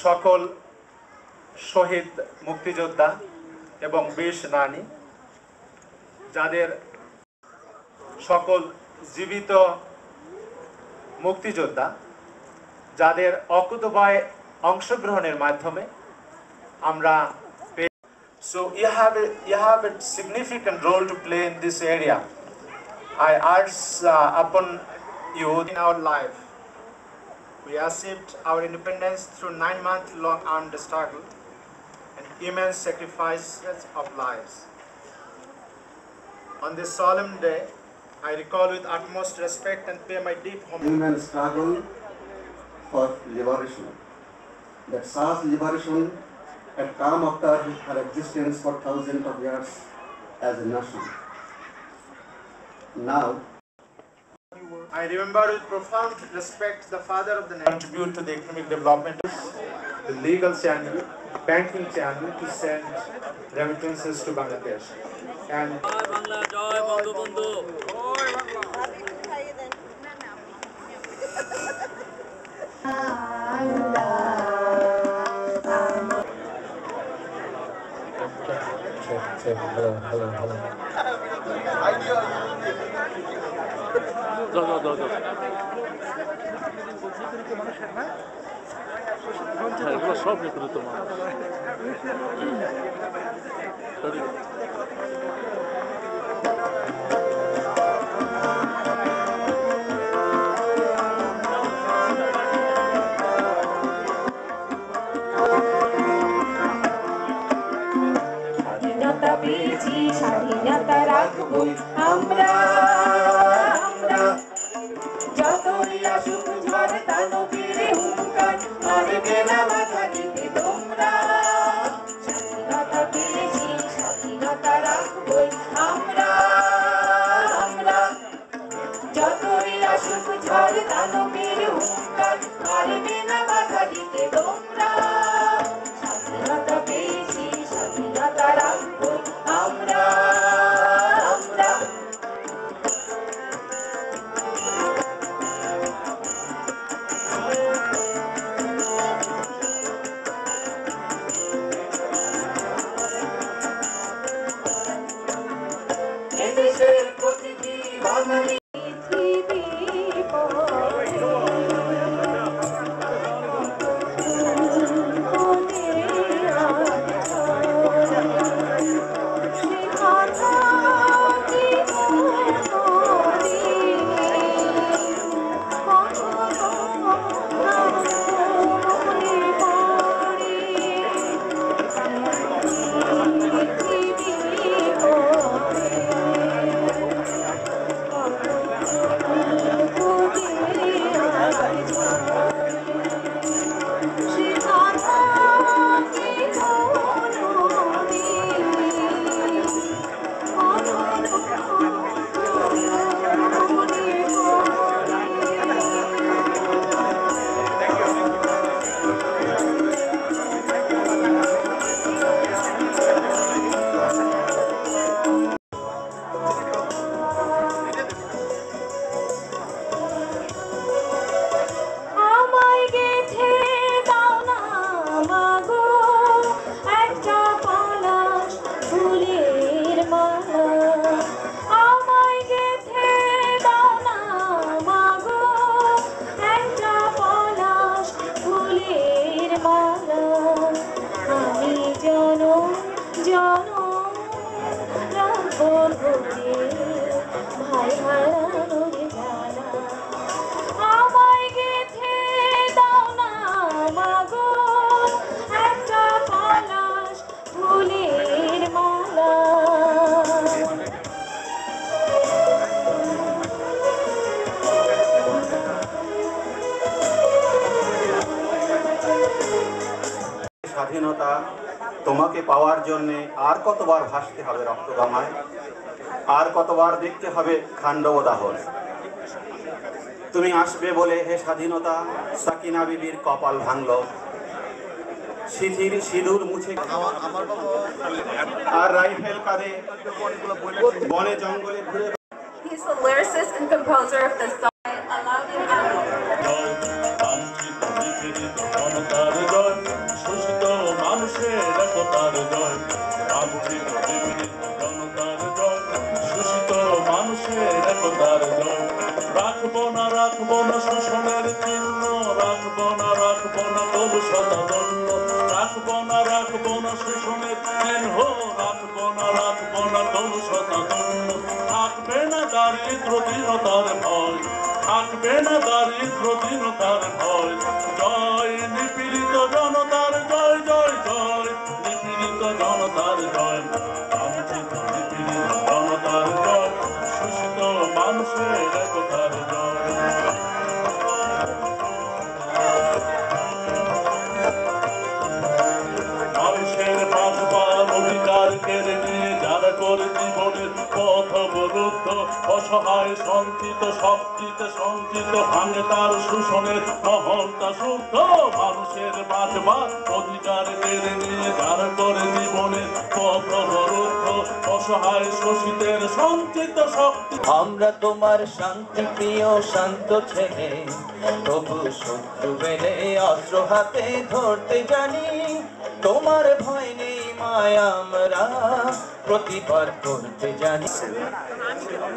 সকল শহীদ মুক্তিযোদ্ধা এবং বীর সেনানী, যাদের সকল জীবিত মুক্তিযোদ্ধা যাদের অকুতোভয় অংশগ্রহণের মাধ্যমে আমরা so you have a significant role to play in this area. I urge upon you in our life. We achieved our independence through 9-month-long armed struggle and immense sacrifices of lives. On this solemn day, I recall with utmost respect and pay my deep homage. Human struggle for liberation. That such liberation had come after her existence for thousands of years as a nation. Now, I remember with profound respect the father of the nation contribute to the economic development of the legal channel, banking channel to send remittances to Bangladesh. And সব করে তোমার স্বাধীনতা পেয়েছি, স্বাধীনতা রাখবো আমরা, যতই আসুক ঝড় দানবের হুঙ্কার, পারবে না বাধা দিতে তোমরা। স্বাধীনতা পেয়েছি, স্বাধীনতা রাখবো আমরা, যতই আসুক ঝড় দানবের হুঙ্কার, পারবে না বাধা দিতে তোমরা। স্বাধীনতা পেয়েছি, স্বাধীনতা রাখবো আমরা। এদেশের প্রতিটি বাঙালি ভাই হারানোর জ্বালা, আমায় গেথে দাও না মাগো একটা পলাশ ফুলের মালা। স্বাধীনতা তোমাকে পাওয়ার জন্য আর কতবার ভাসতে হবে রক্তগামায়, আর কতবার দেখতে হবে খান্ডব দাহন। তুমি আসবে বলে হে স্বাধীনতা, সাকিনা বিবির কপাল ভাঙল, সিঁথির সিঁদুর মুছে আর রাইফেল কাঁধে বনে জঙ্গলে ঘুরে। He is the lyricist and composer of the song Aladdin. শোষণের চিহ্ন, রাখবো না তবু শতদণ্ড, রাখবো না শোষণের চিহ্ন, রাখবো না তবু শতদণ্ড। থাকবে না দারিদ্র দীনতার ভয়, থাকবে না দারিদ্র দীনতার ভয়। জয় নিপীড়িত জনতার জয়, জয় জয় নিপীড়িত জনতার জয়, লাঞ্ছিত নিপীড়িত জনতার জয়, শোষিত মানুষের একতার জয়। মানুষের বাঁচবার অধিকার কেড়ে নিয়ে যারা করে জীবনের পথ অবরুদ্ধ, অসহায় সঞ্চিত সবকিছু সঞ্চিত ভাঙে তার শোষণের মহলটা শুদ্ধ। মানুষের বাঁচবার অধিকার কেড়ে নিয়ে যারা করে জীবনের পথ অবরুদ্ধ, অসহায় শোষিতের সঞ্চিত শক্তি। আমরা তোমার শান্তি প্রিয় শান্ত ছেলে, তবু শত্রু বেলে অস্ত্র হাতে ধরতে জানি। তোমার ভয় নেই মায়া, আমরা প্রতিবাদ করতে জানি।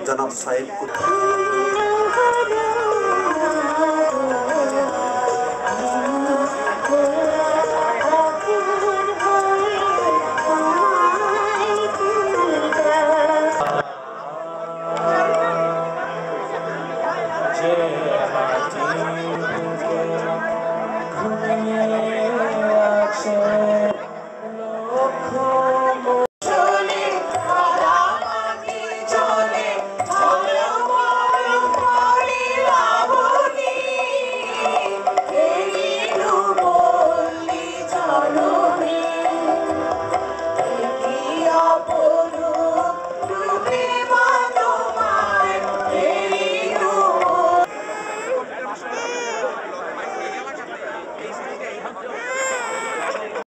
জনাব সাইদ